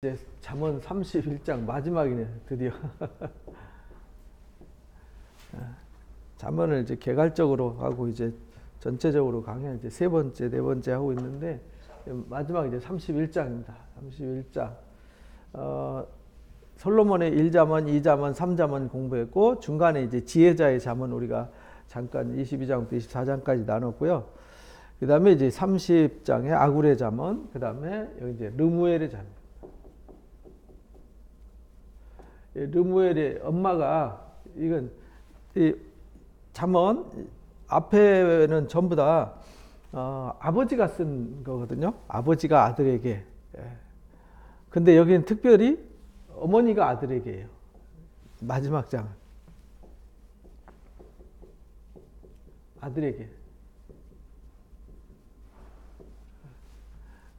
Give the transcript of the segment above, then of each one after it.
이제 잠언 31장 마지막이네, 드디어. 잠언을 이제 개괄적으로 하고 이제 전체적으로 강의 이제 세 번째, 네 번째 하고 있는데 마지막 이제 31장입니다. 31장. 솔로몬의 1잠언, 2잠언, 3잠언 공부했고 중간에 이제 지혜자의 잠언 우리가 잠깐 22장부터 24장까지 나눴고요. 그 다음에 이제 30장에 아굴의 잠언, 그 다음에 여기 이제 르무엘의 잠언. 르무엘의 엄마가 이건 이 잠언 앞에는 전부 다 아버지가 쓴 거거든요. 아버지가 아들에게. 근데 여기는 특별히 어머니가 아들에게예요. 마지막 장은 아들에게.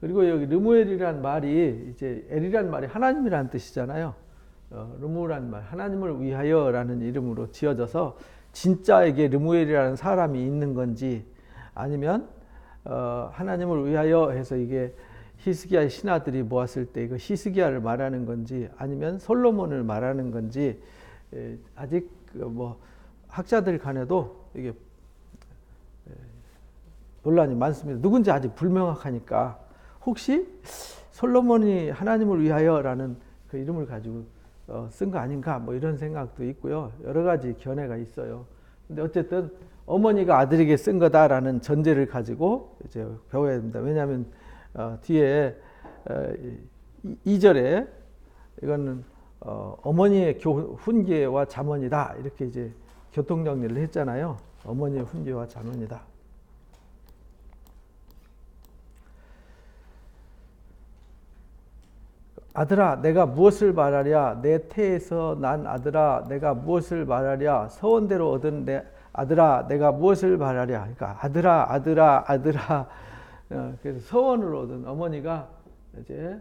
그리고 여기 르무엘이란 말이 이제 엘이란 말이 하나님이라는 뜻이잖아요. 르무란 말, 하나님을 위하여라는 이름으로 지어져서 진짜에게 르무엘이라는 사람이 있는 건지 아니면 하나님을 위하여 해서 이게 히스기야의 신하들이 모았을 때 그 히스기야를 말하는 건지 아니면 솔로몬을 말하는 건지 아직 뭐 학자들 간에도 이게 논란이 많습니다. 누군지 아직 불명확하니까 혹시 솔로몬이 하나님을 위하여라는 그 이름을 가지고 쓴 거 아닌가 뭐 이런 생각도 있고요. 여러 가지 견해가 있어요. 근데 어쨌든 어머니가 아들에게 쓴 거다라는 전제를 가지고 이제 배워야 됩니다. 왜냐하면 뒤에 2절에 이거는 어머니의 훈계와 잠언이다 이렇게 이제 교통정리를 했잖아요. 어머니의 훈계와 잠언이다. 아들아 내가 무엇을 말하랴 내 태에서 난 아들아 내가 무엇을 말하랴 서원대로 얻은 내 아들아 내가 무엇을 말하랴. 그러니까 아들아 그래서 서원을 얻은 어머니가 이제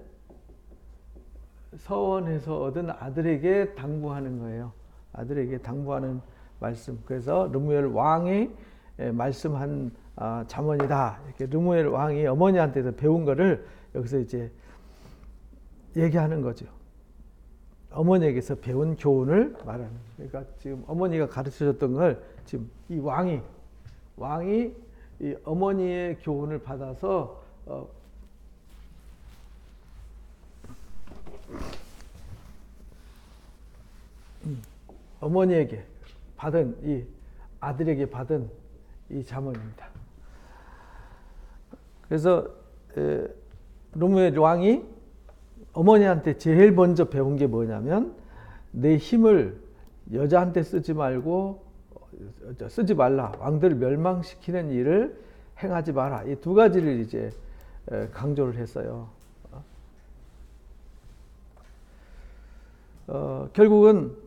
서원해서 얻은 아들에게 당부하는 거예요. 아들에게 당부하는 말씀. 그래서 르무엘 왕이 말씀한 잠언이다. 이렇게 르무엘 왕이 어머니한테서 배운 거를 여기서 이제 얘기하는 거죠. 어머니에게서 배운 교훈을 말하는. 그러니까 지금 어머니가 가르쳐줬던 걸 지금 이 왕이 이 어머니의 교훈을 받아서 어머니에게 받은 이 아들에게 받은 이 잠언입니다. 그래서 르무엘 왕이 어머니한테 제일 먼저 배운 게 뭐냐면 내 힘을 여자한테 쓰지 말고 쓰지 말라. 왕들을 멸망시키는 일을 행하지 마라. 이 두 가지를 이제 강조를 했어요. 결국은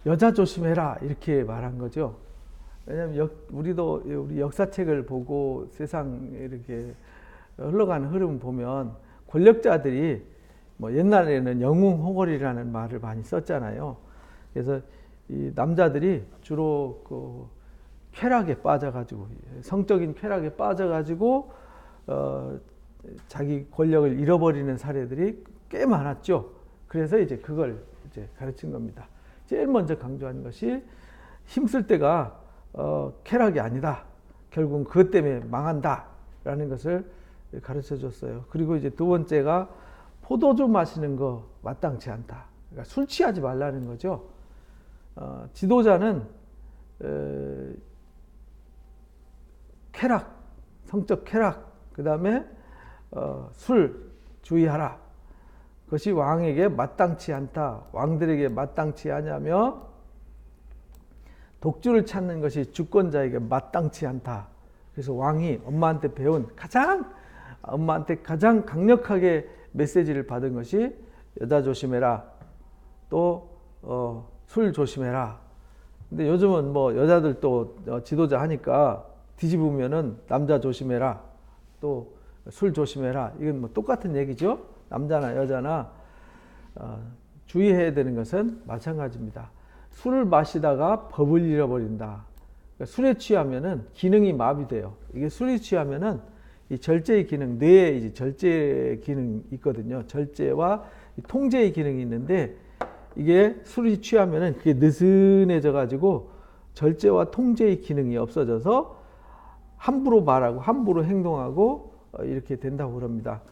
여자 조심해라 이렇게 말한 거죠. 왜냐하면 우리도 우리 역사책을 보고 세상 이렇게 흘러가는 흐름 보면 권력자들이 뭐 옛날에는 영웅호걸이라는 말을 많이 썼잖아요. 그래서 이 남자들이 주로 그 쾌락에 빠져가지고 성적인 쾌락에 빠져가지고 자기 권력을 잃어버리는 사례들이 꽤 많았죠. 그래서 이제 그걸 이제 가르친 겁니다. 제일 먼저 강조하는 것이 힘쓸 때가 쾌락이 아니다. 결국은 그것 때문에 망한다라는 것을 가르쳐 줬어요. 그리고 이제 두 번째가 포도주 마시는 거 마땅치 않다. 그러니까 술 취하지 말라는 거죠. 지도자는 쾌락, 성적 쾌락, 그 다음에 술 주의하라. 그것이 왕에게 마땅치 않다. 왕들에게 마땅치 않냐며 독주를 찾는 것이 주권자에게 마땅치 않다. 그래서 왕이 엄마한테 가장 강력하게 메시지를 받은 것이 여자 조심해라. 또 술 조심해라. 근데 요즘은 뭐 여자들 또 지도자 하니까 뒤집으면은 남자 조심해라. 또 술 조심해라. 이건 뭐 똑같은 얘기죠. 남자나 여자나 주의해야 되는 것은 마찬가지입니다. 술을 마시다가 법을 잃어버린다. 그러니까 술에 취하면은 기능이 마비돼요. 이게 술에 취하면은 이 절제의 기능, 뇌에 이제 절제 기능이 있거든요. 절제와 통제의 기능이 있는데 이게 술이 취하면은 그게 느슨해져 가지고 절제와 통제의 기능이 없어져서 함부로 말하고 함부로 행동하고 이렇게 된다고 그럽니다.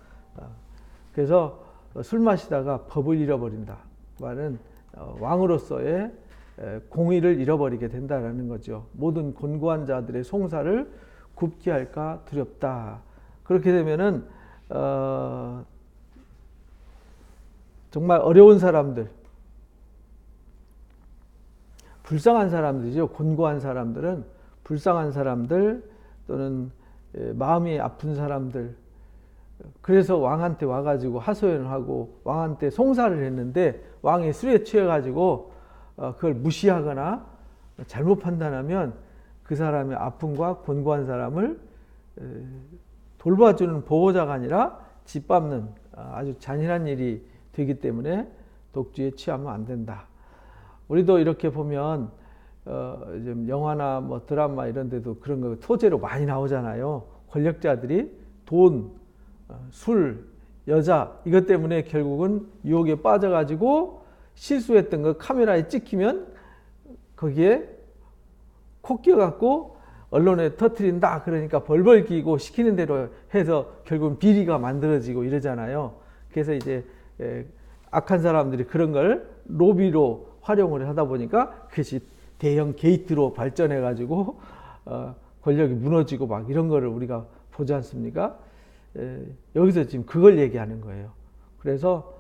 그래서 술 마시다가 법을 잃어버린다. 말은 왕으로서의 공의를 잃어버리게 된다라는 거죠. 모든 곤고한 자들의 송사를 굽게 할까 두렵다. 그렇게 되면은 정말 어려운 사람들, 불쌍한 사람들이죠. 곤고한 사람들은 불쌍한 사람들 또는 마음이 아픈 사람들. 그래서 왕한테 와가지고 하소연을 하고 왕한테 송사를 했는데 왕이 술에 취해가지고 그걸 무시하거나 잘못 판단하면 그 사람의 아픔과 곤고한 사람을 돌봐주는 보호자가 아니라 짓밟는 아주 잔인한 일이 되기 때문에 독주에 취하면 안 된다. 우리도 이렇게 보면 영화나 뭐 드라마 이런 데도 그런 거 토제로 많이 나오잖아요. 권력자들이 돈, 술, 여자 이것 때문에 결국은 유혹에 빠져가지고 실수했던 거 카메라에 찍히면 거기에 코 끼어갖고 언론에 터뜨린다. 그러니까 벌벌 끼고 시키는 대로 해서 결국은 비리가 만들어지고 이러잖아요. 그래서 이제 악한 사람들이 그런 걸 로비로 활용을 하다 보니까 그것이 대형 게이트로 발전해가지고 권력이 무너지고 막 이런 거를 우리가 보지 않습니까? 여기서 지금 그걸 얘기하는 거예요. 그래서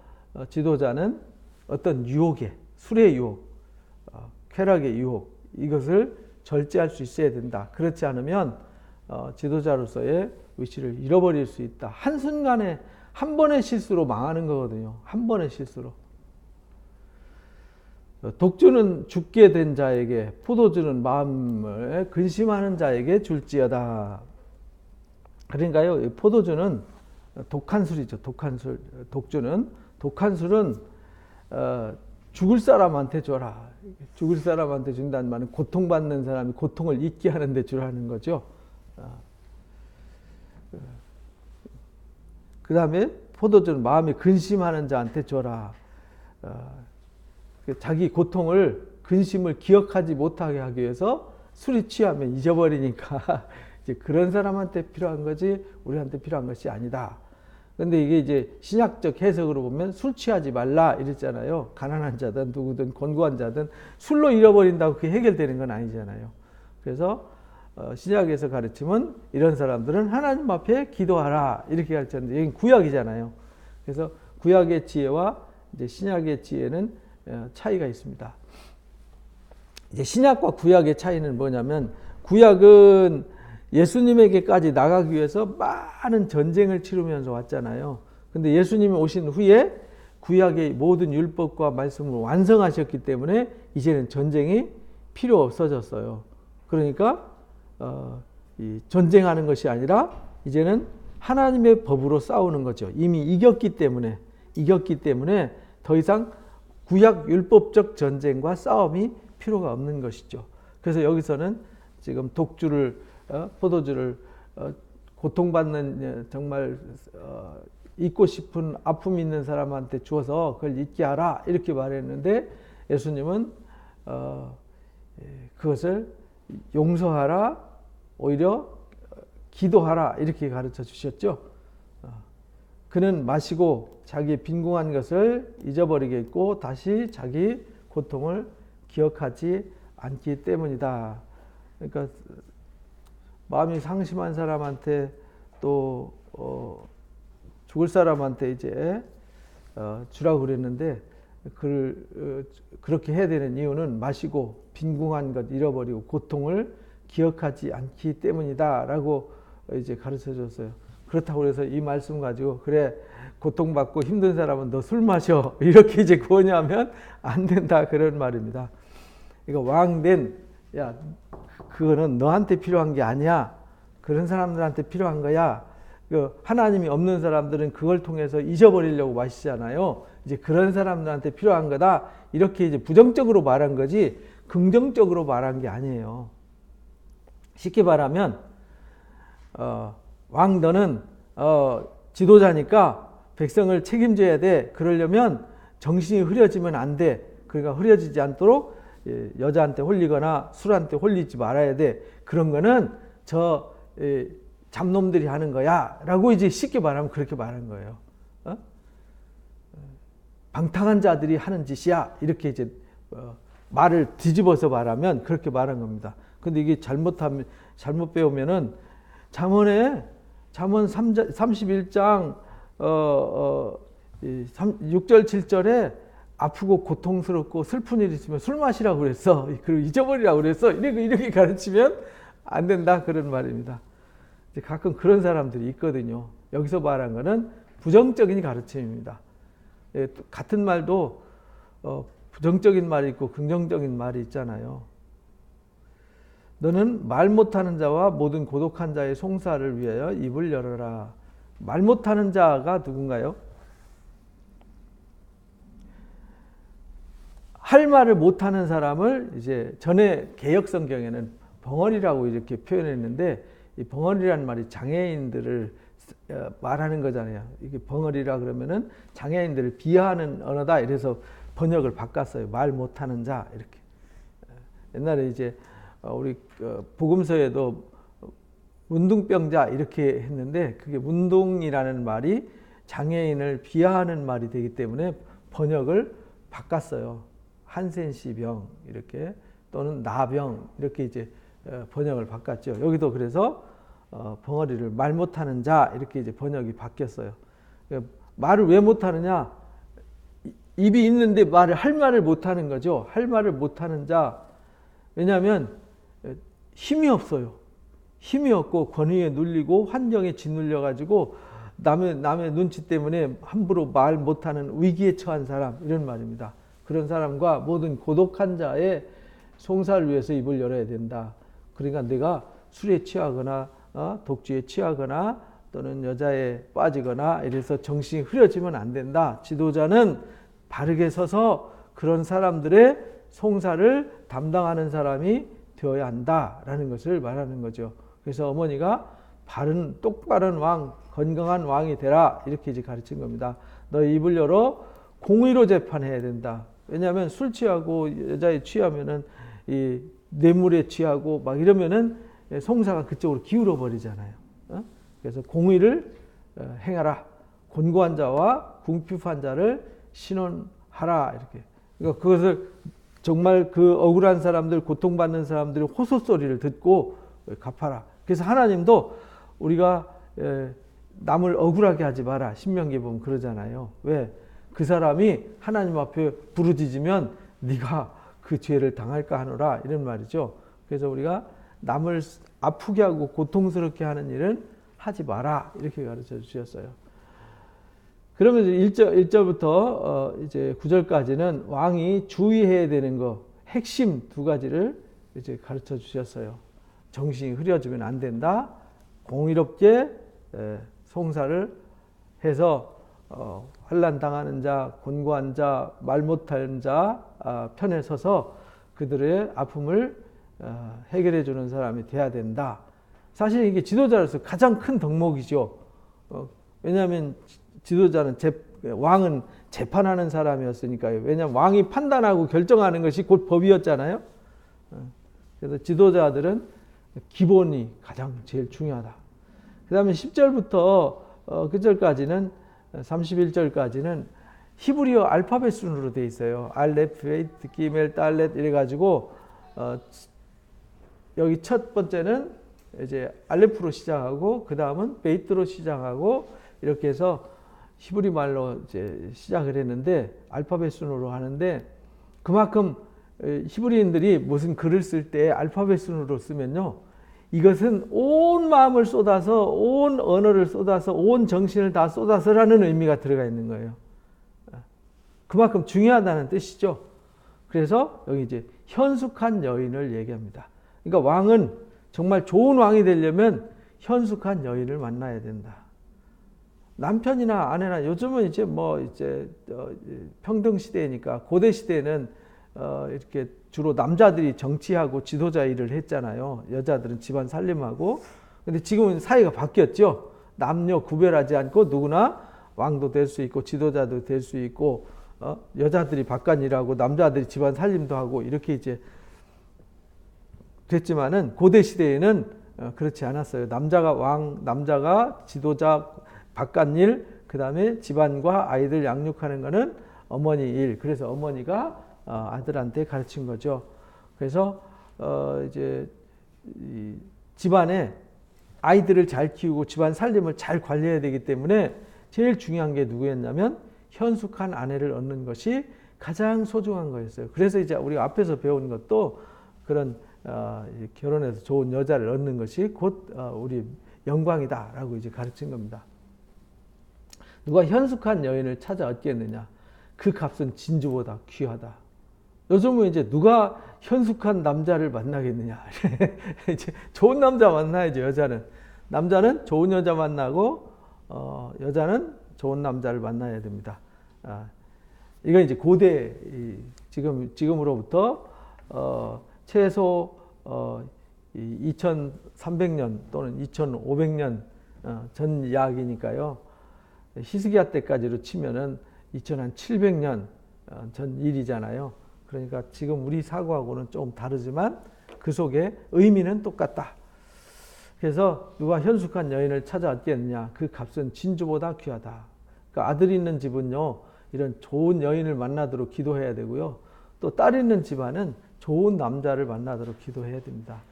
지도자는 어떤 유혹에, 술의 유혹, 쾌락의 유혹 이것을 절제할 수 있어야 된다. 그렇지 않으면 지도자로서의 위치를 잃어버릴 수 있다. 한순간에 한 번의 실수로 망하는 거거든요. 한 번의 실수로. 독주는 죽게 된 자에게, 포도주는 마음을 근심하는 자에게 줄지어다. 그러니까요, 포도주는 독한 술이죠. 독한 술. 독한 술은 죽을 사람한테 줘라. 죽을 사람한테 준다는 말은 고통받는 사람이 고통을 잊게 하는 데 주라는 거죠. 그 다음에 포도주는 마음이 근심하는 자한테 줘라. 자기 고통을, 근심을 기억하지 못하게 하기 위해서 술이 취하면 잊어버리니까 이제 그런 사람한테 필요한 거지 우리한테 필요한 것이 아니다. 근데 이게 이제 신약적 해석으로 보면 술 취하지 말라 이랬잖아요. 가난한 자든 누구든 곤고한 자든 술로 잃어버린다고 그게 해결되는 건 아니잖아요. 그래서 신약에서 가르치면 이런 사람들은 하나님 앞에 기도하라 이렇게 가르쳤는데 여긴 구약이잖아요. 그래서 구약의 지혜와 이제 신약의 지혜는 차이가 있습니다. 이제 신약과 구약의 차이는 뭐냐면 구약은 예수님에게까지 나가기 위해서 많은 전쟁을 치르면서 왔잖아요. 근데 예수님이 오신 후에 구약의 모든 율법과 말씀을 완성하셨기 때문에 이제는 전쟁이 필요 없어졌어요. 그러니까 이 전쟁하는 것이 아니라 이제는 하나님의 법으로 싸우는 거죠. 이미 이겼기 때문에 더 이상 구약 율법적 전쟁과 싸움이 필요가 없는 것이죠. 그래서 여기서는 지금 독주를 포도주를 고통받는 정말 잊고 싶은 아픔이 있는 사람한테 주어서 그걸 잊게 하라 이렇게 말했는데 예수님은 그것을 용서하라 오히려 기도하라 이렇게 가르쳐 주셨죠. 그는 마시고 자기의 빈궁한 것을 잊어버리겠고 다시 자기 고통을 기억하지 않기 때문이다. 그러니까 마음이 상심한 사람한테 또 죽을 사람한테 이제 주라고 그랬는데 그렇게 해야 되는 이유는 마시고 빈궁한 것 잃어버리고 고통을 기억하지 않기 때문이다라고 이제 가르쳐 줬어요. 그렇다고 해서 이 말씀 가지고 그래 고통받고 힘든 사람은 너 술 마셔 이렇게 이제 권유하면 안 된다 그런 말입니다. 이거 왕된 야 그거는 너한테 필요한 게 아니야. 그런 사람들한테 필요한 거야. 하나님이 없는 사람들은 그걸 통해서 잊어버리려고 마시잖아요. 이제 그런 사람들한테 필요한 거다. 이렇게 이제 부정적으로 말한 거지 긍정적으로 말한 게 아니에요. 쉽게 말하면 왕 너는 지도자니까 백성을 책임져야 돼. 그러려면 정신이 흐려지면 안 돼. 그러니까 흐려지지 않도록 여자한테 홀리거나 술한테 홀리지 말아야 돼. 그런 거는 저 잡놈들이 하는 거야 라고 이제 쉽게 말하면 그렇게 말한 거예요. 방탕한 자들이 하는 짓이야 이렇게 이제 말을 뒤집어서 말하면 그렇게 말한 겁니다. 근데 이게 잘못 배우면은 잠언 31장 6절 7절에 아프고 고통스럽고 슬픈 일이 있으면 술 마시라고 그랬어. 그리고 잊어버리라고 그랬어. 이렇게 가르치면 안 된다 그런 말입니다. 이제 가끔 그런 사람들이 있거든요. 여기서 말한 거는 부정적인 가르침입니다. 같은 말도 부정적인 말이 있고 긍정적인 말이 있잖아요. 너는 말 못하는 자와 모든 고독한 자의 송사를 위하여 입을 열어라. 말 못하는 자가 누군가요? 할 말을 못하는 사람을 이제 전에 개역 성경에는 벙어리라고 이렇게 표현했는데 이 벙어리라는 말이 장애인들을 말하는 거잖아요. 이게 벙어리라 그러면은 장애인들을 비하하는 언어다. 이래서 번역을 바꿨어요. 말 못하는 자 이렇게. 옛날에 이제 우리 복음서에도 문둥병자 이렇게 했는데 그게 문둥이라는 말이 장애인을 비하하는 말이 되기 때문에 번역을 바꿨어요. 한센시 병 이렇게 또는 나병 이렇게 이제 번역을 바꿨죠. 여기도 그래서 벙어리를 말 못하는 자 이렇게 이제 번역이 바뀌었어요. 말을 왜 못하느냐? 입이 있는데 할 말을 못하는 거죠. 할 말을 못하는 자. 왜냐하면 힘이 없어요. 힘이 없고 권위에 눌리고 환경에 짓눌려 가지고 남의 눈치 때문에 함부로 말 못하는 위기에 처한 사람 이런 말입니다. 그런 사람과 모든 고독한 자의 송사를 위해서 입을 열어야 된다. 그러니까 내가 술에 취하거나 독주에 취하거나 또는 여자에 빠지거나 이래서 정신이 흐려지면 안 된다. 지도자는 바르게 서서 그런 사람들의 송사를 담당하는 사람이 되어야 한다라는 것을 말하는 거죠. 그래서 어머니가 바른 똑바른 왕, 건강한 왕이 되라 이렇게 이제 가르친 겁니다. 너 입을 열어 공의로 재판해야 된다. 왜냐하면 술 취하고 여자에 취하면은 이 뇌물에 취하고 막 이러면은 송사가 그쪽으로 기울어 버리잖아요. 그래서 공의를 행하라. 곤고한 자와 궁핍한 자를 신원하라 이렇게. 그러니까 그것을 정말 그 억울한 사람들, 고통받는 사람들의 호소소리를 듣고 갚아라. 그래서 하나님도 우리가 남을 억울하게 하지 마라. 신명기에 보면 그러잖아요. 왜? 그 사람이 하나님 앞에 부르짖으면 네가 그 죄를 당할까 하노라 이런 말이죠. 그래서 우리가 남을 아프게 하고 고통스럽게 하는 일은 하지 마라 이렇게 가르쳐 주셨어요. 그러면 1절부터 이제 9절까지는 왕이 주의해야 되는 거 핵심 두 가지를 이제 가르쳐 주셨어요. 정신이 흐려지면 안 된다. 공의롭게 송사를 해서 환난 당하는 자, 곤고한 자, 말 못하는 자 편에 서서 그들의 아픔을 해결해 주는 사람이 돼야 된다. 사실 이게 지도자로서 가장 큰 덕목이죠. 왜냐하면 지도자는 왕은 재판하는 사람이었으니까요. 왜냐하면 왕이 판단하고 결정하는 것이 곧 법이었잖아요. 그래서 지도자들은 기본이 가장 제일 중요하다. 그 다음에 10절부터 그절까지는 31절까지는 히브리어 알파벳 순으로 되어 있어요. 알렙, 베이트, 기멜, 달렛 이래가지고 여기 첫 번째는 이제 알렙으로 시작하고 그 다음은 베이트로 시작하고 이렇게 해서 히브리 말로 이제 시작을 했는데 알파벳 순으로 하는데 그만큼 히브리인들이 무슨 글을 쓸 때 알파벳 순으로 쓰면요. 이것은 온 마음을 쏟아서 온 언어를 쏟아서 온 정신을 다 쏟아서라는 의미가 들어가 있는 거예요. 그만큼 중요하다는 뜻이죠. 그래서 여기 이제 현숙한 여인을 얘기합니다. 그러니까 왕은 정말 좋은 왕이 되려면 현숙한 여인을 만나야 된다. 남편이나 아내나 요즘은 이제 평등 시대니까 고대 시대는 이렇게 주로 남자들이 정치하고 지도자 일을 했잖아요. 여자들은 집안 살림하고 근데 지금은 사회가 바뀌었죠. 남녀 구별하지 않고 누구나 왕도 될 수 있고 지도자도 될 수 있고 여자들이 바깥 일하고 남자들이 집안 살림도 하고 이렇게 이제 됐지만은 고대 시대에는 그렇지 않았어요. 남자가 왕, 남자가 지도자, 바깥 일, 그 다음에 집안과 아이들 양육하는 거는 어머니 일. 그래서 어머니가 아들한테 가르친 거죠. 그래서 이제 이 집안에 아이들을 잘 키우고 집안 살림을 잘 관리해야 되기 때문에 제일 중요한 게 누구였냐면 현숙한 아내를 얻는 것이 가장 소중한 거였어요. 그래서 이제 우리가 앞에서 배운 것도 그런 결혼해서 좋은 여자를 얻는 것이 곧 우리 영광이다라고 이제 가르친 겁니다. 누가 현숙한 여인을 찾아 얻겠느냐? 그 값은 진주보다 귀하다. 요즘은 이제 누가 현숙한 남자를 만나겠느냐? 이제 좋은 남자 만나야죠. 여자는 남자는 좋은 여자 만나고 여자는 좋은 남자를 만나야 됩니다. 이건 이제 고대 지금으로부터 최소 2300년 또는 2500년 전 이야기니까요. 히스기야 때까지로 치면은 2700년 전 일이잖아요. 그러니까 지금 우리 사고하고는 좀 다르지만 그 속에 의미는 똑같다. 그래서 누가 현숙한 여인을 찾아 얻겠느냐? 그 값은 진주보다 귀하다. 그러니까 아들 있는 집은요, 이런 좋은 여인을 만나도록 기도해야 되고요. 또 딸 있는 집안은 좋은 남자를 만나도록 기도해야 됩니다.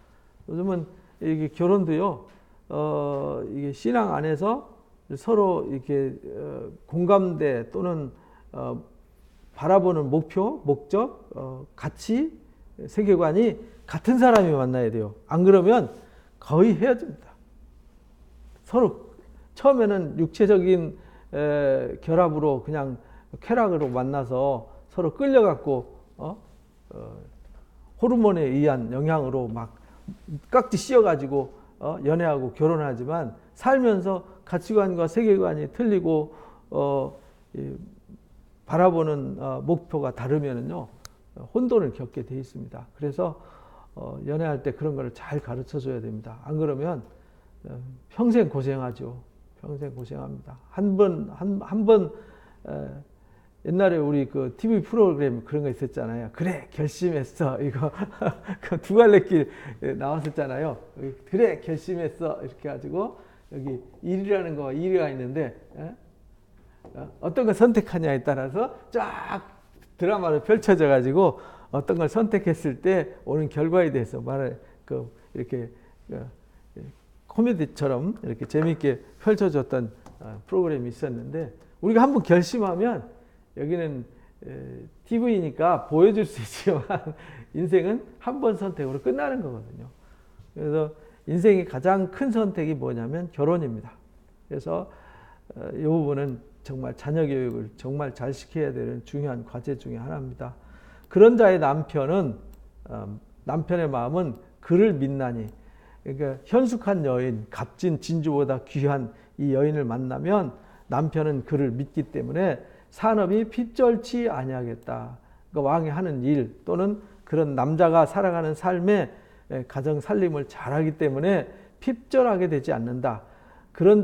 요즘은 이게 결혼도요, 이게 신앙 안에서 서로 이렇게 공감대 또는 바라보는 목표, 목적, 가치, 세계관이 같은 사람이 만나야 돼요. 안 그러면 거의 헤어집니다. 서로 처음에는 육체적인 결합으로 그냥 쾌락으로 만나서 서로 끌려갖고 호르몬에 의한 영향으로 막 깍지 씌워가지고 연애하고 결혼하지만 살면서 가치관과 세계관이 틀리고 바라보는 목표가 다르면은요 혼돈을 겪게 돼 있습니다. 그래서 연애할 때 그런 거를 잘 가르쳐 줘야 됩니다. 안 그러면 평생 고생하죠. 평생 고생합니다. 한 번 옛날에 우리 그 TV 프로그램 그런 거 있었잖아요. 그래 결심했어 이거 그 두 갈래 길 나왔었잖아요. 그래 결심했어 이렇게 가지고 여기 1이라는 거 1위가 있는데 어떤 걸 선택하냐에 따라서 쫙 드라마로 펼쳐져 가지고 어떤 걸 선택했을 때 오는 결과에 대해서 말을 이렇게 코미디처럼 이렇게 재미있게 펼쳐졌던 프로그램이 있었는데 우리가 한번 결심하면 여기는 TV니까 보여줄 수 있지만 인생은 한 번 선택으로 끝나는 거거든요. 그래서 인생의 가장 큰 선택이 뭐냐면 결혼입니다. 그래서 이 부분은 정말 자녀 교육을 정말 잘 시켜야 되는 중요한 과제 중에 하나입니다. 그런 자의 남편은 남편의 마음은 그를 믿나니 그러니까 현숙한 여인, 값진 진주보다 귀한 이 여인을 만나면 남편은 그를 믿기 때문에 산업이 핍절치 아니하겠다. 그러니까 왕이 하는 일 또는 그런 남자가 살아가는 삶에 가정 살림을 잘하기 때문에 핍절하게 되지 않는다. 그런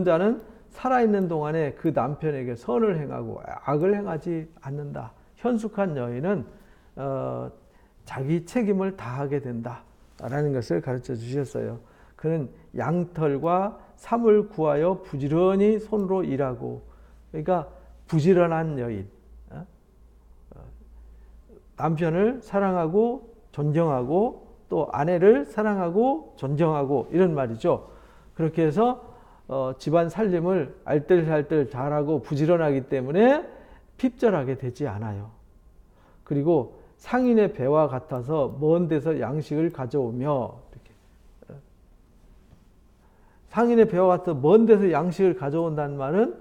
자는 살아있는 동안에 그 남편에게 선을 행하고 악을 행하지 않는다. 현숙한 여인은 자기 책임을 다하게 된다라는 것을 가르쳐 주셨어요. 그는 양털과 삼을 구하여 부지런히 손으로 일하고 그러니까 부지런한 여인 남편을 사랑하고 존경하고 또 아내를 사랑하고 존경하고 이런 말이죠. 그렇게 해서 집안 살림을 알뜰살뜰 잘하고 부지런하기 때문에 핍절하게 되지 않아요. 그리고 상인의 배와 같아서 먼 데서 양식을 가져오며 이렇게. 상인의 배와 같아서 먼 데서 양식을 가져온다는 말은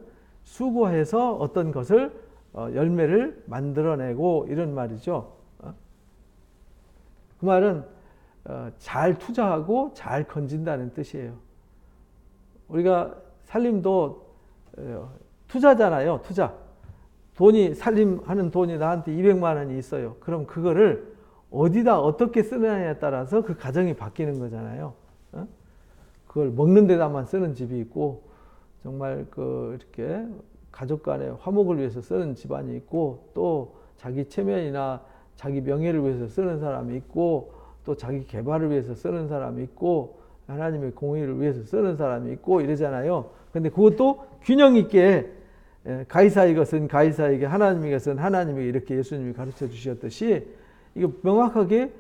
수고해서 어떤 것을 열매를 만들어내고 이런 말이죠. 그 말은 잘 투자하고 잘 건진다는 뜻이에요. 우리가 살림도 투자잖아요. 투자. 돈이 살림하는 돈이 나한테 200만 원이 있어요. 그럼 그거를 어디다 어떻게 쓰느냐에 따라서 그 가정이 바뀌는 거잖아요. 그걸 먹는 데다만 쓰는 집이 있고, 정말 이렇게 가족 간의 화목을 위해서 쓰는 집안이 있고, 또 자기 체면이나 자기 명예를 위해서 쓰는 사람이 있고, 또 자기 개발을 위해서 쓰는 사람이 있고, 하나님의 공의를 위해서 쓰는 사람이 있고 이러잖아요. 근데 그것도 균형 있게 가이사의 것은 가이사에게, 하나님의 것은 하나님에게, 이렇게 예수님이 가르쳐 주셨듯이 이거 명확하게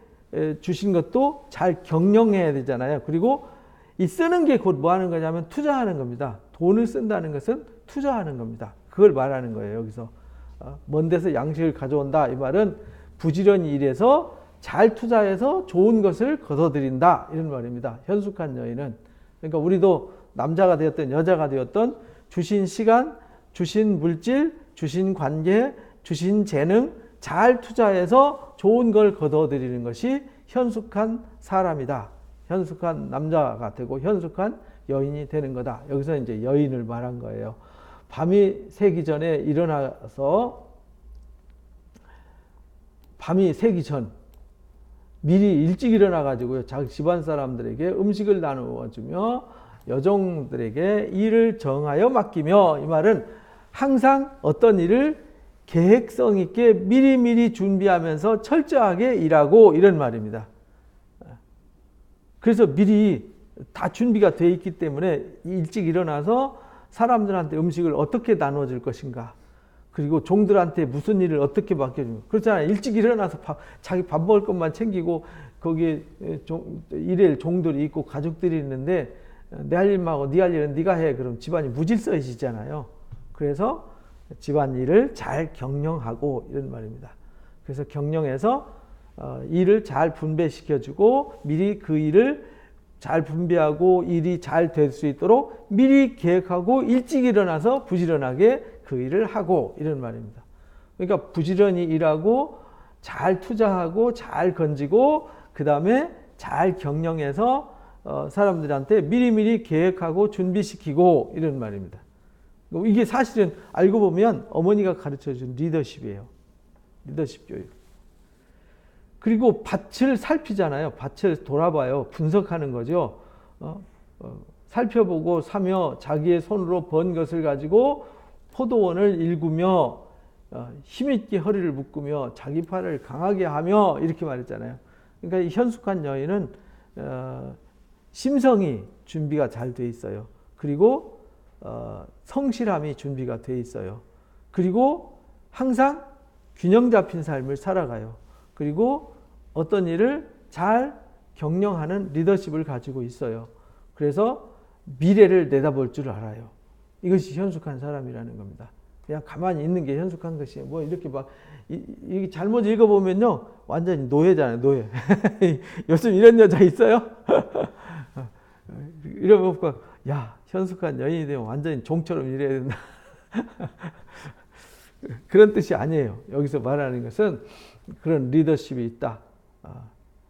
주신 것도 잘 경영해야 되잖아요. 그리고 이 쓰는 게 곧 뭐 하는 거냐면 투자하는 겁니다. 돈을 쓴다는 것은 투자하는 겁니다. 그걸 말하는 거예요. 여기서 먼 데서 양식을 가져온다, 이 말은 부지런히 일해서 잘 투자해서 좋은 것을 거둬들인다, 이런 말입니다. 현숙한 여인은. 그러니까 우리도 남자가 되었던 여자가 되었던 주신 시간, 주신 물질, 주신 관계, 주신 재능 잘 투자해서 좋은 걸 거둬들이는 것이 현숙한 사람이다. 현숙한 남자가 되고 현숙한 여인이 되는 거다. 여기서 이제 여인을 말한 거예요. 밤이 새기 전에 일어나서, 밤이 새기 전 미리 일찍 일어나 가지고요, 자기 집안 사람들에게 음식을 나누어 주며 여종들에게 일을 정하여 맡기며, 이 말은 항상 어떤 일을 계획성 있게 미리미리 준비하면서 철저하게 일하고, 이런 말입니다. 그래서 미리 다 준비가 돼 있기 때문에 일찍 일어나서 사람들한테 음식을 어떻게 나눠줄 것인가, 그리고 종들한테 무슨 일을 어떻게 맡겨주는가. 그렇잖아요. 일찍 일어나서 자기 밥 먹을 것만 챙기고, 거기에 일할 종들이 있고 가족들이 있는데 내 할 일만 하고 네 할 일은 네가 해. 그럼 집안이 무질서해지잖아요. 그래서 집안일을 잘 경영하고, 이런 말입니다. 그래서 경영해서 일을 잘 분배시켜주고, 미리 그 일을 잘 분배하고 일이 잘 될 수 있도록 미리 계획하고 일찍 일어나서 부지런하게 그 일을 하고, 이런 말입니다. 그러니까 부지런히 일하고 잘 투자하고 잘 건지고, 그 다음에 잘 경영해서 사람들한테 미리미리 계획하고 준비시키고, 이런 말입니다. 이게 사실은 알고 보면 어머니가 가르쳐준 리더십이에요. 리더십 교육. 그리고 밭을 살피잖아요. 밭을 돌아봐요. 분석하는 거죠. 살펴보고 사며 자기의 손으로 번 것을 가지고 포도원을 일구며 힘있게 허리를 묶으며 자기 팔을 강하게 하며, 이렇게 말했잖아요. 그러니까 이 현숙한 여인은 심성이 준비가 잘 돼 있어요. 그리고 성실함이 준비가 돼 있어요. 그리고 항상 균형 잡힌 삶을 살아가요. 그리고 어떤 일을 잘 경영하는 리더십을 가지고 있어요. 그래서 미래를 내다볼 줄 알아요. 이것이 현숙한 사람이라는 겁니다. 그냥 가만히 있는 게 현숙한 것이에요. 뭐 이렇게 막 이게 잘못 읽어보면요, 완전히 노예잖아요. 노예. 요즘 이런 여자 있어요? 이러면 야, 현숙한 여인이 되면 완전히 종처럼 일해야 된다. 그런 뜻이 아니에요. 여기서 말하는 것은 그런 리더십이 있다.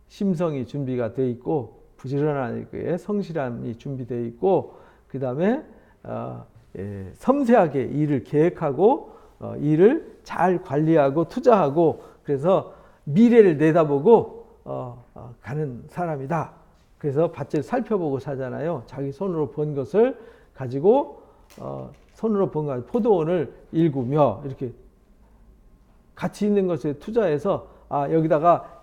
심성이 준비가 돼 있고, 부지런하게 성실함이 준비되어 있고, 그 다음에 섬세하게 일을 계획하고 일을 잘 관리하고 투자하고, 그래서 미래를 내다보고 가는 사람이다. 그래서 밭을 살펴보고 사잖아요. 자기 손으로 번 것을 가지고 손으로 번 포도원을 일구며, 이렇게 가치 있는 것에 투자해서 여기다가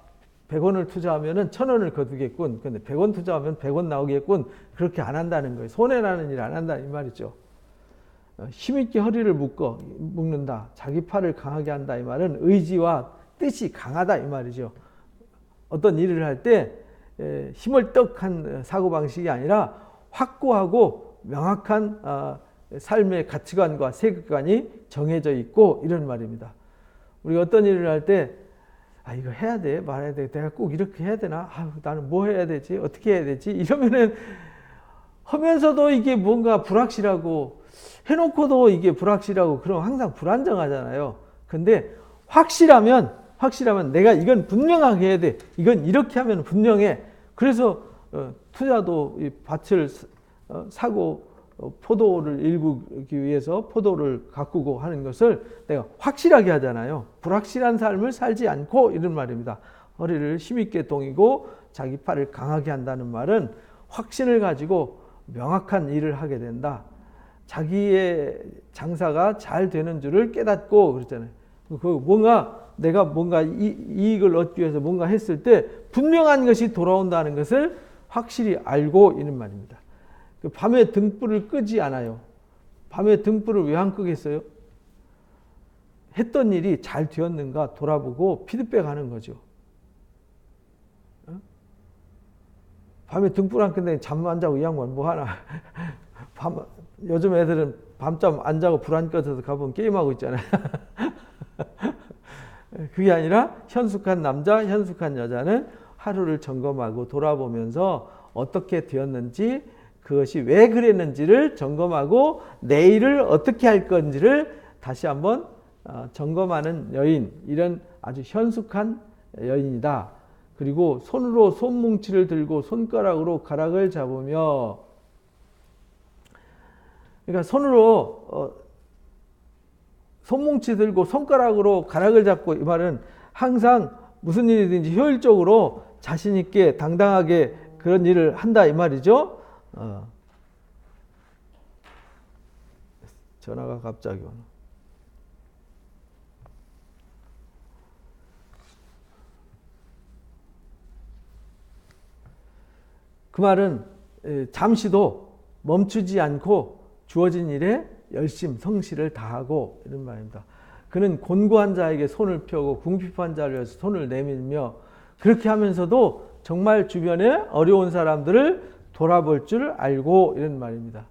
100원을 투자하면 1000원을 거두겠군. 근데 100원 투자하면 100원 나오겠군. 그렇게 안 한다는 거예요. 손해나는 일 안 한다, 이 말이죠. 힘있게 허리를 묶는다. 자기 팔을 강하게 한다, 이 말은 의지와 뜻이 강하다, 이 말이죠. 어떤 일을 할 때 힘을 떡한 사고방식이 아니라 확고하고 명확한 삶의 가치관과 세계관이 정해져 있고, 이런 말입니다. 우리가 어떤 일을 할 때 이거 해야 돼, 말해야 돼, 내가 꼭 이렇게 해야 되나, 나는 뭐 해야 되지, 어떻게 해야 되지, 이러면은 하면서도 이게 뭔가 불확실하고, 해놓고도 이게 불확실하고, 그럼 항상 불안정하잖아요. 근데 확실하면 내가 이건 분명하게 해야 돼, 이건 이렇게 하면 분명해. 그래서 투자도 이 밭을 사고 포도를 일구기 위해서 포도를 가꾸고 하는 것을 내가 확실하게 하잖아요. 불확실한 삶을 살지 않고, 이런 말입니다. 허리를 힘있게 동이고 자기 팔을 강하게 한다는 말은 확신을 가지고 명확한 일을 하게 된다. 자기의 장사가 잘 되는 줄을 깨닫고 그랬잖아요. 내가 뭔가 이익을 얻기 위해서 뭔가 했을 때 분명한 것이 돌아온다는 것을 확실히 알고 있는 말입니다. 밤에 등불을 끄지 않아요. 밤에 등불을 왜 안 끄겠어요? 했던 일이 잘 되었는가 돌아보고 피드백하는 거죠. 밤에 등불 안 끈다니 잠 안 자고 이 양반 뭐 하나. 요즘 애들은 밤잠 안 자고 불 안 꺼져서 가보면 게임하고 있잖아요. 그게 아니라 현숙한 남자, 현숙한 여자는 하루를 점검하고 돌아보면서 어떻게 되었는지, 그것이 왜 그랬는지를 점검하고 내일을 어떻게 할 건지를 다시 한번 점검하는 여인, 이런 아주 현숙한 여인이다. 그리고 손으로 손뭉치를 들고 손가락으로 가락을 잡으며, 그러니까 손으로 손뭉치 들고 손가락으로 가락을 잡고, 이 말은 항상 무슨 일이든지 효율적으로 자신 있게 당당하게 그런 일을 한다 이 말이죠. 전화가 갑자기 오네. 그 말은 잠시도 멈추지 않고 주어진 일에 열심, 성실을 다하고 이런 말입니다. 그는 곤고한 자에게 손을 펴고 궁핍한 자를 위해서 손을 내밀며, 그렇게 하면서도 정말 주변에 어려운 사람들을 돌아볼 줄 알고 이런 말입니다.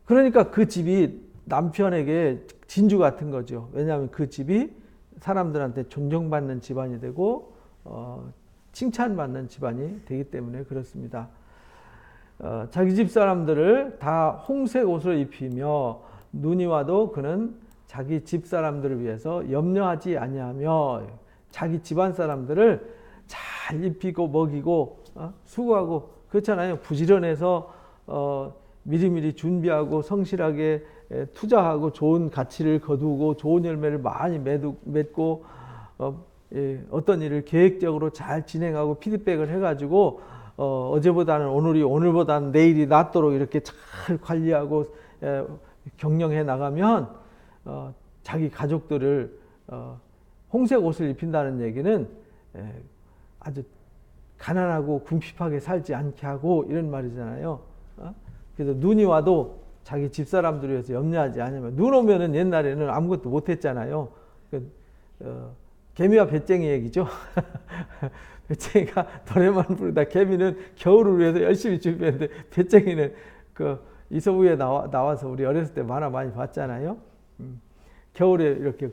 그러니까 그 집이 남편에게 진주 같은 거죠. 왜냐하면 그 집이 사람들한테 존경받는 집안이 되고 칭찬받는 집안이 되기 때문에 그렇습니다. 자기 집 사람들을 다 홍색 옷을 입히며 눈이 와도 그는 자기 집 사람들을 위해서 염려하지 아니하며, 자기 집안 사람들을 잘 입히고 먹이고 수고하고 그렇잖아요. 부지런해서 미리미리 준비하고 성실하게 투자하고 좋은 가치를 거두고 좋은 열매를 많이 맺고 어떤 일을 계획적으로 잘 진행하고 피드백을 해가지고 어제보다는 오늘이, 오늘보다는 내일이 낫도록 이렇게 잘 관리하고 경영해 나가면 자기 가족들을 홍색 옷을 입힌다는 얘기는 아주 가난하고 궁핍하게 살지 않게 하고 이런 말이잖아요. 그래서 눈이 와도 자기 집사람들을 위해서 염려하지 않으면, 눈 오면은 옛날에는 아무것도 못했잖아요. 개미와 배짱이 얘기죠. 배짱이가 노래만 부르다 개미는 겨울을 위해서 열심히 준비했는데, 배짱이는 그 이서부에 나와서 우리 어렸을 때 만화 많이 봤잖아요. 겨울에 이렇게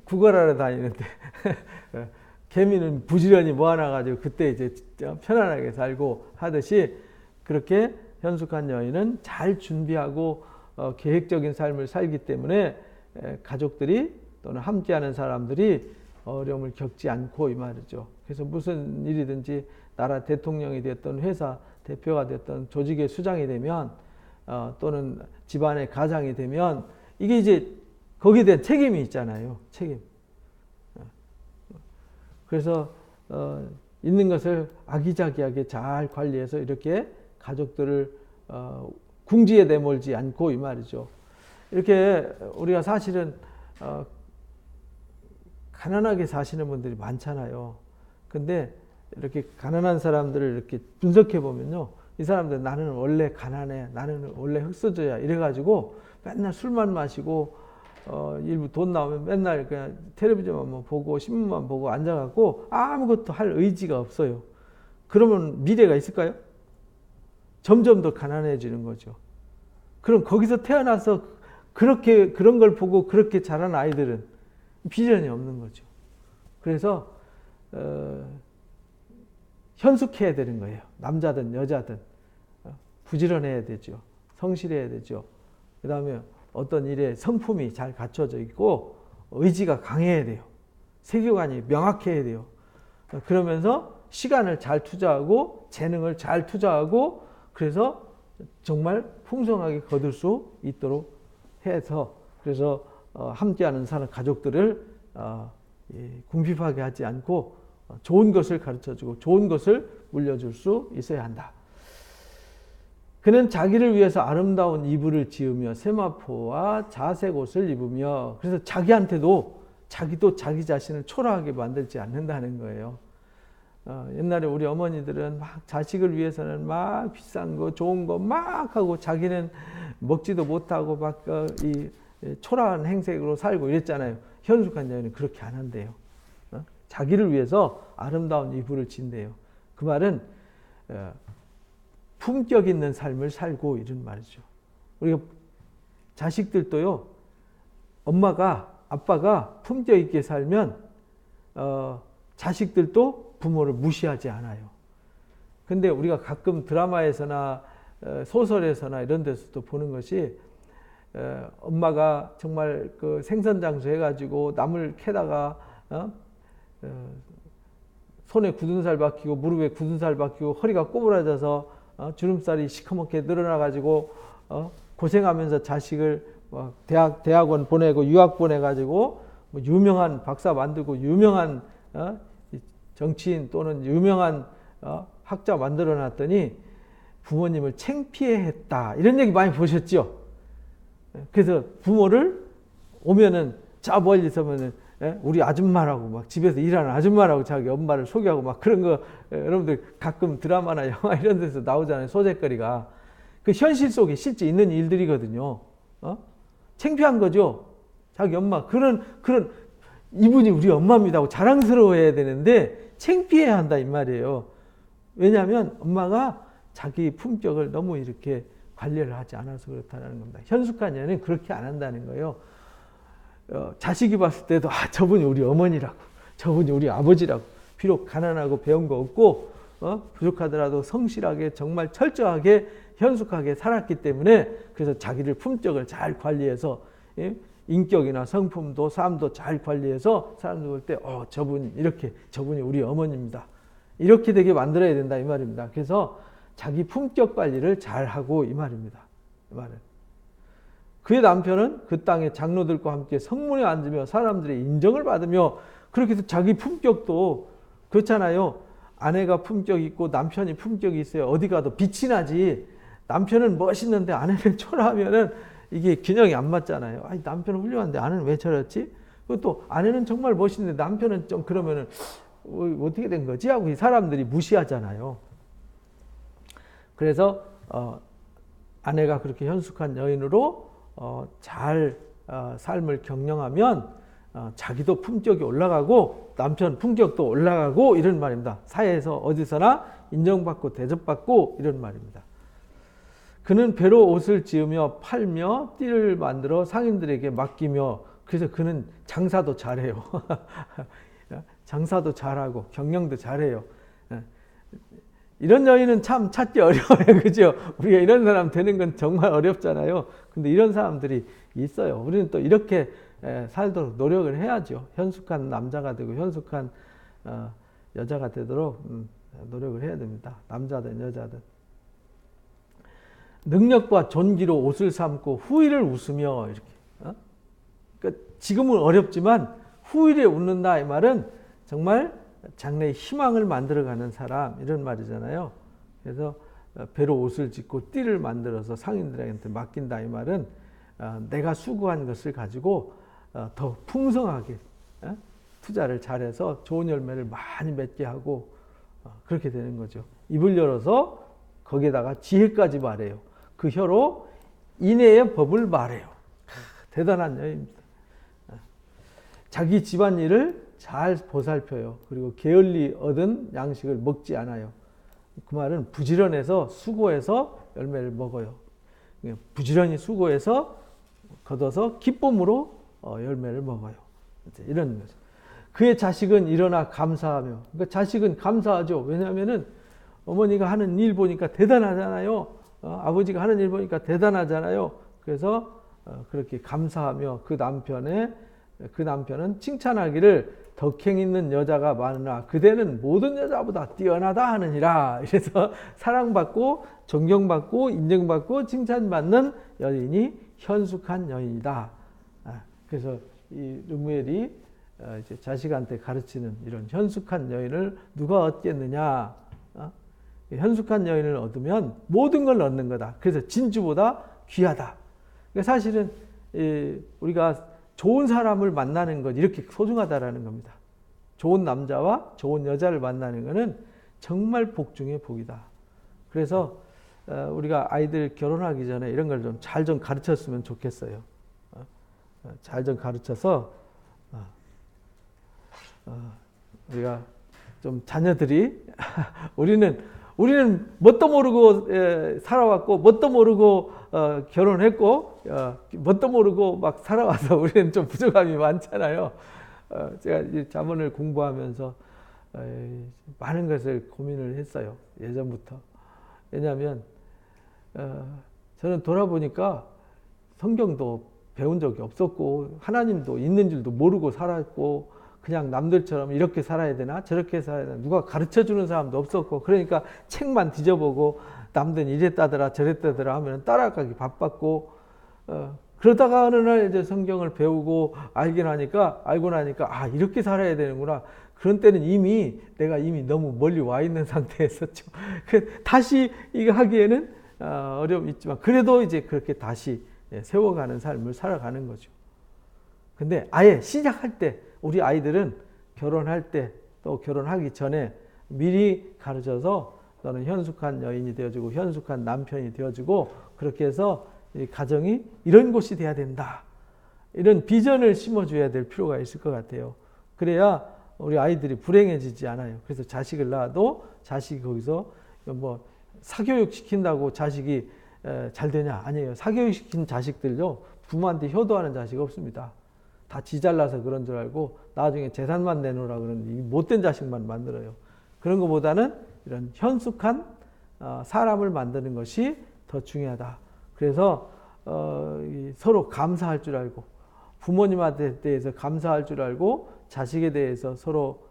구걸하러 다니는데 개미는 부지런히 모아놔가지고 그때 이제 편안하게 살고 하듯이, 그렇게 현숙한 여인은 잘 준비하고 계획적인 삶을 살기 때문에 가족들이 또는 함께하는 사람들이 어려움을 겪지 않고 이 말이죠. 그래서 무슨 일이든지 나라 대통령이 됐던, 회사 대표가 됐던, 조직의 수장이 되면 또는 집안의 가장이 되면 이게 이제 거기에 대한 책임이 있잖아요. 책임. 그래서 있는 것을 아기자기하게 잘 관리해서 이렇게 가족들을 궁지에 내몰지 않고 이 말이죠. 이렇게 우리가 사실은 가난하게 사시는 분들이 많잖아요. 근데 이렇게 가난한 사람들을 이렇게 분석해 보면요, 이 사람들 나는 원래 가난해, 나는 원래 흙수저야 이래가지고 맨날 술만 마시고 일부 돈 나오면 맨날 그냥 텔레비전만 보고 신문만 보고 앉아갖고 아무것도 할 의지가 없어요. 그러면 미래가 있을까요? 점점 더 가난해지는 거죠. 그럼 거기서 태어나서 그렇게 그런 걸 보고 그렇게 자란 아이들은 비전이 없는 거죠. 그래서 현숙해야 되는 거예요. 남자든 여자든 부지런해야 되죠. 성실해야 되죠. 그 다음에 어떤 일에 성품이 잘 갖춰져 있고 의지가 강해야 돼요. 세계관이 명확해야 돼요. 그러면서 시간을 잘 투자하고 재능을 잘 투자하고, 그래서 정말 풍성하게 거둘 수 있도록 해서, 그래서 함께하는 사람 가족들을 궁핍하게 하지 않고 좋은 것을 가르쳐주고 좋은 것을 물려줄 수 있어야 한다. 그는 자기를 위해서 아름다운 이불을 지으며 세마포와 자색 옷을 입으며, 그래서 자기한테도 자기도 자기 자신을 초라하게 만들지 않는다는 거예요. 옛날에 우리 어머니들은 막 자식을 위해서는 막 비싼 거 좋은 거 막 하고 자기는 먹지도 못하고 막 이 초라한 행색으로 살고 이랬잖아요. 현숙한 여인은 그렇게 안 한대요. 자기를 위해서 아름다운 이불을 진대요. 그 말은 품격 있는 삶을 살고 이런 말이죠. 우리가 자식들도요, 엄마가 아빠가 품격 있게 살면 자식들도 부모를 무시하지 않아요. 근데 우리가 가끔 드라마에서나 소설에서나 이런 데서도 보는 것이, 엄마가 정말 그 생선장수 해가지고 나물 캐다가 손에 굳은 살 박히고 무릎에 굳은 살 박히고 허리가 꼬부라져서 주름살이 시커멓게 늘어나가지고 고생하면서 자식을 대학원 보내고 유학 보내가지고 뭐 유명한 박사 만들고 유명한 정치인 또는 유명한 학자 만들어놨더니 부모님을 창피해했다, 이런 얘기 많이 보셨죠? 그래서 부모를 오면은 저 멀리서 보면은 우리 아줌마라고 막 집에서 일하는 아줌마라고 자기 엄마를 소개하고 막 그런 거 여러분들 가끔 드라마나 영화 이런 데서 나오잖아요. 소재거리가. 그 현실 속에 실제 있는 일들이거든요. 창피한 거죠. 자기 엄마. 그런 이분이 우리 엄마입니다 하고 자랑스러워해야 되는데 창피해야 한다 이 말이에요. 왜냐하면 엄마가 자기 품격을 너무 이렇게 관리를 하지 않아서 그렇다는 겁니다. 현숙한 여인은 그렇게 안 한다는 거예요. 자식이 봤을 때도 저분이 우리 어머니라고, 저분이 우리 아버지라고, 비록 가난하고 배운 거 없고 부족하더라도 성실하게 정말 철저하게 현숙하게 살았기 때문에, 그래서 자기를 품격을 잘 관리해서 인격이나 성품도 삶도 잘 관리해서 사람들 볼 때 저분이 우리 어머니입니다, 이렇게 되게 만들어야 된다 이 말입니다. 그래서 자기 품격 관리를 잘 하고 이 말입니다. 이 말은. 그의 남편은 그 땅의 장로들과 함께 성문에 앉으며 사람들의 인정을 받으며, 그렇게 해서 자기 품격도 그렇잖아요. 아내가 품격 있고 남편이 품격이 있어요. 어디 가도 빛이 나지. 남편은 멋있는데 아내는 초라하면은 이게 균형이 안 맞잖아요. 아니, 남편은 훌륭한데 아내는 왜 저렇지? 또 아내는 정말 멋있는데 남편은 좀 그러면은 어떻게 된 거지? 하고 이 사람들이 무시하잖아요. 그래서 아내가 그렇게 현숙한 여인으로 잘 삶을 경영하면 자기도 품격이 올라가고 남편 품격도 올라가고 이런 말입니다. 사회에서 어디서나 인정받고 대접받고 이런 말입니다. 그는 배로 옷을 지으며 팔며 띠를 만들어 상인들에게 맡기며, 그래서 그는 장사도 잘해요. 장사도 잘하고 경영도 잘해요. 이런 여인은 참 찾기 어려워요. 그죠? 우리가 이런 사람 되는 건 정말 어렵잖아요. 근데 이런 사람들이 있어요. 우리는 또 이렇게 살도록 노력을 해야죠. 현숙한 남자가 되고 현숙한 여자가 되도록 노력을 해야 됩니다. 남자든 여자든. 능력과 존귀로 옷을 삼고 후일을 웃으며, 이렇게. 그러니까 지금은 어렵지만 후일에 웃는다 이 말은 정말 장래의 희망을 만들어가는 사람, 이런 말이잖아요. 그래서 배로 옷을 짓고 띠를 만들어서 상인들한테 맡긴다 이 말은 내가 수고한 것을 가지고 더 풍성하게 투자를 잘해서 좋은 열매를 많이 맺게 하고 그렇게 되는 거죠. 입을 열어서 거기에다가 지혜까지 말해요. 그 혀로 인애의 법을 말해요. 대단한 여인입니다. 자기 집안일을 잘 보살펴요. 그리고 게을리 얻은 양식을 먹지 않아요. 그 말은 부지런해서 수고해서 열매를 먹어요. 부지런히 수고해서 걷어서 기쁨으로 열매를 먹어요. 이런 거죠. 그의 자식은 일어나 감사하며, 그러니까 자식은 감사하죠. 왜냐하면은 어머니가 하는 일 보니까 대단하잖아요. 아버지가 하는 일 보니까 대단하잖아요. 그래서 그렇게 감사하며 그 남편은 칭찬하기를 덕행 있는 여자가 많으나 그대는 모든 여자보다 뛰어나다 하느니라. 그래서 사랑받고 존경받고 인정받고 칭찬받는 여인이 현숙한 여인이다. 그래서 이 르무엘이 이제 자식한테 가르치는 이런 현숙한 여인을 누가 얻겠느냐? 현숙한 여인을 얻으면 모든 걸 얻는 거다. 그래서 진주보다 귀하다. 그러니까 사실은 우리가 좋은 사람을 만나는 것 이렇게 소중하다라는 겁니다. 좋은 남자와 좋은 여자를 만나는 것은 정말 복 중에 복이다. 그래서 우리가 아이들 결혼하기 전에 이런 걸 좀 잘 좀 가르쳤으면 좋겠어요. 잘 좀 가르쳐서 우리가 좀 자녀들이 우리는 뭣도 모르고 살아왔고 뭣도 모르고 결혼했고 뭣도 모르고 막 살아와서 우리는 좀 부족함이 많잖아요. 제가 이 자문을 공부하면서 많은 것을 고민을 했어요. 예전부터. 왜냐하면 저는 돌아보니까 성경도 배운 적이 없었고 하나님도 있는 줄도 모르고 살았고 그냥 남들처럼 이렇게 살아야 되나 저렇게 살아야 되나 누가 가르쳐주는 사람도 없었고 그러니까 책만 뒤져보고 남들은 이랬다더라 저랬다더라 하면 따라가기 바빴고 그러다가 어느 날 이제 성경을 배우고 알고 나니까 아 이렇게 살아야 되는구나. 그런 때는 내가 이미 너무 멀리 와 있는 상태였었죠. 다시 이거 하기에는 어려움이 있지만 그래도 이제 그렇게 다시 세워가는 삶을 살아가는 거죠. 근데 아예 시작할 때 우리 아이들은 결혼할 때 또 결혼하기 전에 미리 가르쳐서 너는 현숙한 여인이 되어주고 현숙한 남편이 되어주고 그렇게 해서 이 가정이 이런 곳이 돼야 된다. 이런 비전을 심어줘야 될 필요가 있을 것 같아요. 그래야 우리 아이들이 불행해지지 않아요. 그래서 자식을 낳아도 자식이 거기서 뭐 사교육 시킨다고 자식이 잘 되냐? 아니에요. 사교육 시킨 자식들요 부모한테 효도하는 자식 없습니다. 다 지 잘나서 그런 줄 알고 나중에 재산만 내놓으라 그러는 못된 자식만 만들어요. 그런 것보다는 이런 현숙한 사람을 만드는 것이 더 중요하다. 그래서 서로 감사할 줄 알고 부모님한테 대해서 감사할 줄 알고 자식에 대해서 서로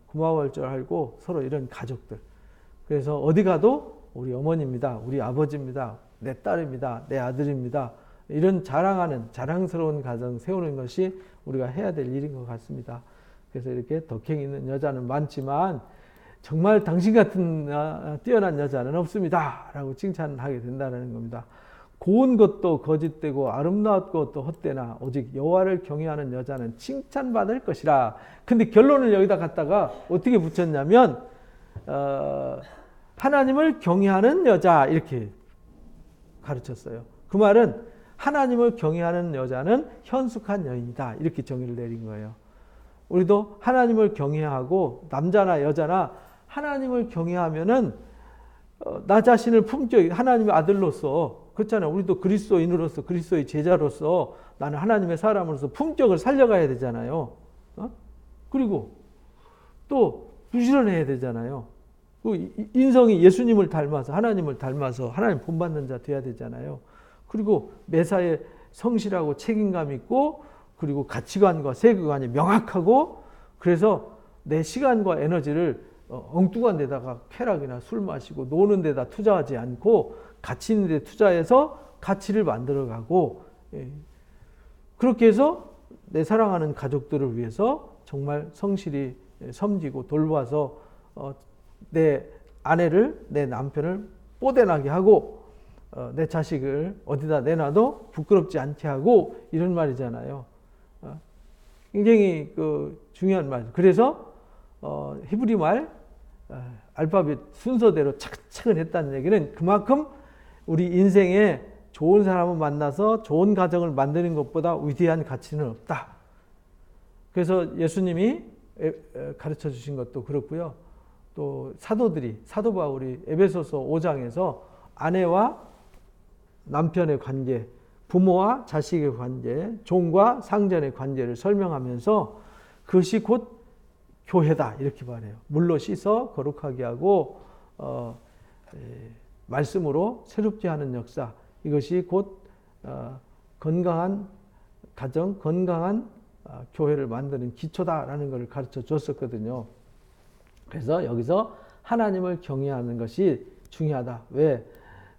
고마워할 줄 알고 서로 이런 가족들. 그래서 어디 가도 우리 어머니입니다. 우리 아버지입니다. 내 딸입니다. 내 아들입니다. 이런 자랑스러운 가정 세우는 것이 우리가 해야 될 일인 것 같습니다. 그래서 이렇게 덕행 있는 여자는 많지만 정말 당신 같은 뛰어난 여자는 없습니다. 라고 칭찬하게 된다는 겁니다. 고운 것도 거짓되고 아름다운 것도 헛되나 오직 여호와를 경외하는 여자는 칭찬받을 것이라. 근데 결론을 여기다 갖다가 어떻게 붙였냐면 하나님을 경외하는 여자 이렇게 가르쳤어요. 그 말은 하나님을 경외하는 여자는 현숙한 여인이다. 이렇게 정의를 내린 거예요. 우리도 하나님을 경외하고 남자나 여자나 하나님을 경외하면은 나 자신을 하나님의 아들로서 그렇잖아요. 우리도 그리스도인으로서 그리스도의 제자로서 나는 하나님의 사람으로서 품격을 살려가야 되잖아요. 그리고 또 부지런해야 되잖아요. 인성이 예수님을 닮아서 하나님을 닮아서 하나님 본받는 자 돼야 되잖아요. 그리고 매사에 성실하고 책임감 있고 그리고 가치관과 세계관이 명확하고 그래서 내 시간과 에너지를 엉뚱한 데다가 쾌락이나 술 마시고 노는 데다 투자하지 않고 가치 있는 데 투자해서 가치를 만들어가고 그렇게 해서 내 사랑하는 가족들을 위해서 정말 성실히 섬기고 돌봐서 내 아내를 내 남편을 뽀대나게 하고 내 자식을 어디다 내놔도 부끄럽지 않게 하고 이런 말이잖아요. 굉장히 중요한 말. 그래서 히브리 말 알파벳 순서대로 차근차근 했다는 얘기는 그만큼 우리 인생에 좋은 사람을 만나서 좋은 가정을 만드는 것보다 위대한 가치는 없다. 그래서 예수님이 가르쳐 주신 것도 그렇고요. 또 사도 바울이 에베소서 5장에서 아내와 남편의 관계, 부모와 자식의 관계, 종과 상전의 관계를 설명하면서 그것이 곧 교회다 이렇게 말해요. 물로 씻어 거룩하게 하고 말씀으로 새롭게 하는 역사, 이것이 곧 건강한 가정, 건강한 교회를 만드는 기초다라는 것을 가르쳐 줬었거든요. 그래서 여기서 하나님을 경외하는 것이 중요하다. 왜?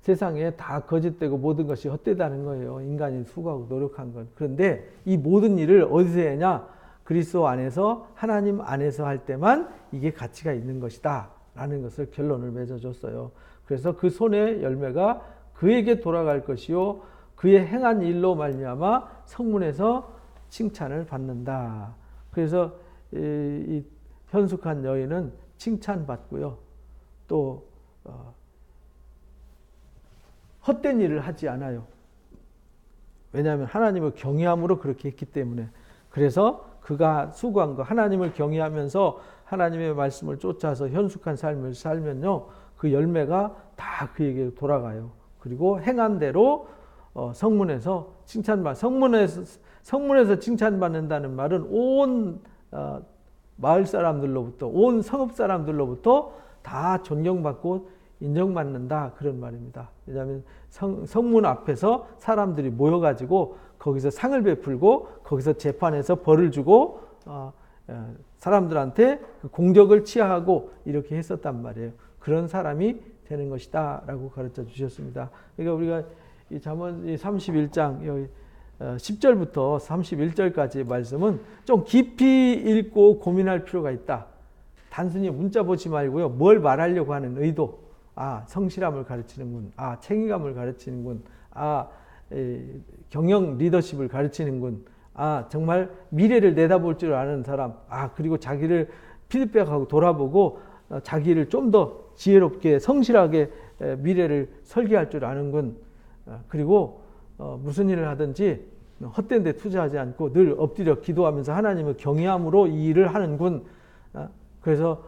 세상에 다 거짓되고 모든 것이 헛되다는 거예요. 인간이 수고하고 노력한 것. 그런데 이 모든 일을 어디서 해냐? 그리스도 안에서 하나님 안에서 할 때만 이게 가치가 있는 것이다 라는 것을 결론을 맺어줬어요. 그래서 그 손의 열매가 그에게 돌아갈 것이요 그의 행한 일로 말미암아 성문에서 칭찬을 받는다. 그래서 이 현숙한 여인은 칭찬받고요. 또 헛된 일을 하지 않아요. 왜냐하면 하나님을 경외함으로 그렇게 했기 때문에. 그래서 그가 수고한 거, 하나님을 경외하면서 하나님의 말씀을 쫓아서 현숙한 삶을 살면요, 그 열매가 다 그에게 돌아가요. 그리고 행한 대로 성문에서 성문에서 칭찬받는다는 말은 온 마을 사람들로부터, 온 성읍 사람들로부터 다 존경받고 인정받는다, 그런 말입니다. 왜냐하면 성문 앞에서 사람들이 모여가지고 거기서 상을 베풀고 거기서 재판에서 벌을 주고 사람들한테 공적을 취하하고 이렇게 했었단 말이에요. 그런 사람이 되는 것이다 라고 가르쳐 주셨습니다. 그러니까 우리가 이 잠언 31장 10절부터 31절까지의 말씀은 좀 깊이 읽고 고민할 필요가 있다. 단순히 문자 보지 말고요, 뭘 말하려고 하는 의도, 성실함을 가르치는군, 책임감을 가르치는군, 경영 리더십을 가르치는군, 정말 미래를 내다볼 줄 아는 사람, 그리고 자기를 피드백하고 돌아보고 자기를 좀 더 지혜롭게 성실하게 미래를 설계할 줄 아는군. 그리고 무슨 일을 하든지 헛된 데 투자하지 않고 늘 엎드려 기도하면서 하나님을 경외함으로 이 일을 하는군. 그래서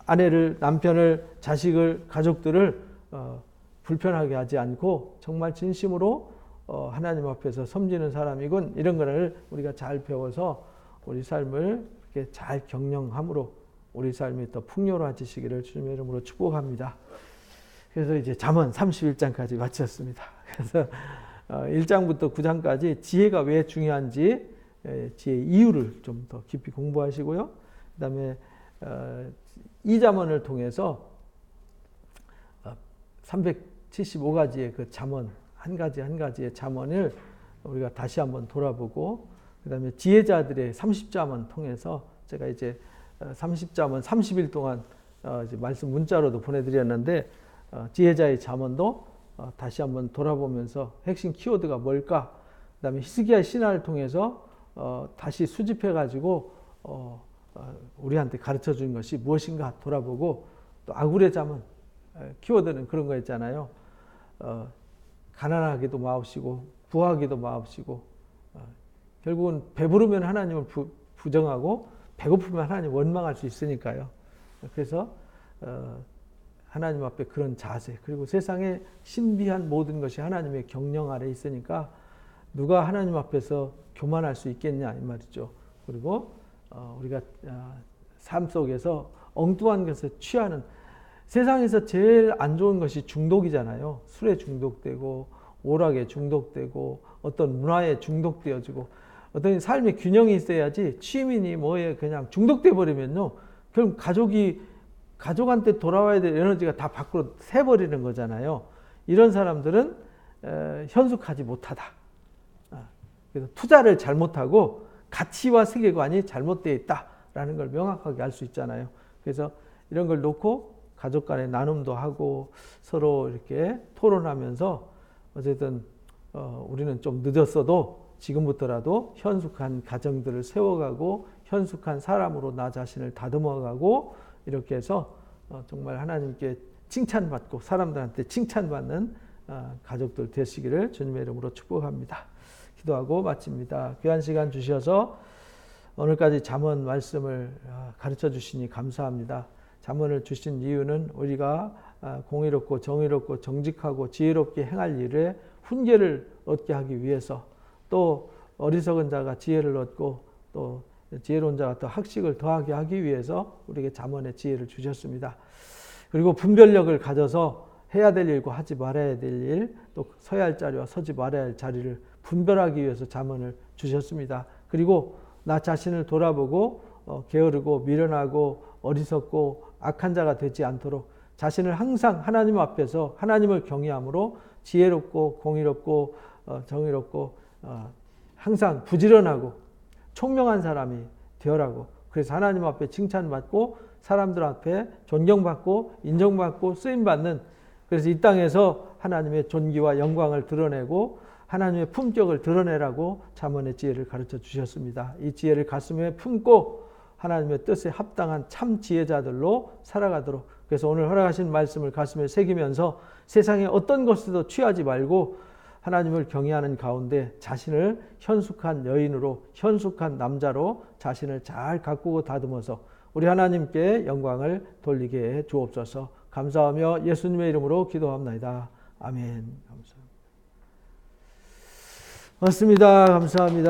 아내를, 남편을, 자식을, 가족들을 불편하게 하지 않고 정말 진심으로 하나님 앞에서 섬기는 사람이군. 이런 거를 우리가 잘 배워서 우리 삶을 이렇게 잘 경영함으로 우리 삶이 더 풍요로워지시기를 주님의 이름으로 축복합니다. 그래서 이제 잠언 31장까지 마쳤습니다. 그래서 1장부터 9장까지 지혜가 왜 중요한지, 지혜의 이유를 좀 더 깊이 공부하시고요. 그 다음에 이 잠언을 통해서 375가지의 그 잠언, 한 가지 한 가지의 잠언을 우리가 다시 한번 돌아보고, 그 다음에 지혜자들의 30잠언 통해서 제가 이제 30잠언 30일 동안 이제 말씀 문자로도 보내드렸는데, 지혜자의 잠언도 다시 한번 돌아보면서 핵심 키워드가 뭘까, 그 다음에 히스기야 신화를 통해서 다시 수집해가지고 우리한테 가르쳐 준 것이 무엇인가 돌아보고, 또 아굴의 잠언, 키워드는 그런 거 있잖아요. 가난하기도 마옵시고 부하기도 마옵시고, 결국은 배부르면 하나님을 부정하고 배고프면 하나님 원망할 수 있으니까요. 그래서 하나님 앞에 그런 자세, 그리고 세상의 신비한 모든 것이 하나님의 경영 아래 있으니까 누가 하나님 앞에서 교만할 수 있겠냐 이 말이죠. 그리고 우리가 삶 속에서 엉뚱한 것에 취하는, 세상에서 제일 안 좋은 것이 중독이잖아요. 술에 중독되고 오락에 중독되고 어떤 문화에 중독되어지고, 어떤 삶의 균형이 있어야지 취미니 뭐에 그냥 중독돼 버리면요, 그럼 가족한테 돌아와야 될 에너지가 다 밖으로 새버리는 거잖아요. 이런 사람들은 현숙하지 못하다. 그래서 투자를 잘못하고 가치와 세계관이 잘못되어 있다라는 걸 명확하게 알 수 있잖아요. 그래서 이런 걸 놓고 가족 간의 나눔도 하고 서로 이렇게 토론하면서 어쨌든 우리는 좀 늦었어도 지금부터라도 현숙한 가정들을 세워가고 현숙한 사람으로 나 자신을 다듬어가고, 이렇게 해서 정말 하나님께 칭찬받고 사람들한테 칭찬받는 가족들 되시기를 주님의 이름으로 축복합니다. 기도하고 마칩니다. 귀한 시간 주셔서 오늘까지 잠언 말씀을 가르쳐 주시니 감사합니다. 잠언을 주신 이유는 우리가 공의롭고 정의롭고 정직하고 지혜롭게 행할 일에 훈계를 얻게 하기 위해서, 또 어리석은 자가 지혜를 얻고 또 지혜로운 자가 또 학식을 더하게 하기 위해서 우리에게 잠언의 지혜를 주셨습니다. 그리고 분별력을 가져서 해야 될 일과 하지 말아야 될 일, 또 서야 할 자리와 서지 말아야 할 자리를 분별하기 위해서 잠언을 주셨습니다. 그리고 나 자신을 돌아보고 게으르고 미련하고 어리석고 악한 자가 되지 않도록 자신을 항상 하나님 앞에서 하나님을 경외함으로 지혜롭고 공의롭고 정의롭고 항상 부지런하고 총명한 사람이 되어라고. 그래서 하나님 앞에 칭찬받고 사람들 앞에 존경받고 인정받고 쓰임받는, 그래서 이 땅에서 하나님의 존귀와 영광을 드러내고 하나님의 품격을 드러내라고 잠언의 지혜를 가르쳐 주셨습니다. 이 지혜를 가슴에 품고 하나님의 뜻에 합당한 참 지혜자들로 살아가도록, 그래서 오늘 허락하신 말씀을 가슴에 새기면서 세상의 어떤 것에도 취하지 말고 하나님을 경외하는 가운데 자신을 현숙한 여인으로, 현숙한 남자로 자신을 잘 가꾸고 다듬어서 우리 하나님께 영광을 돌리게 해 주옵소서. 감사하며 예수님의 이름으로 기도합나이다. 아멘. 감사합니다. 맞습니다. 감사합니다.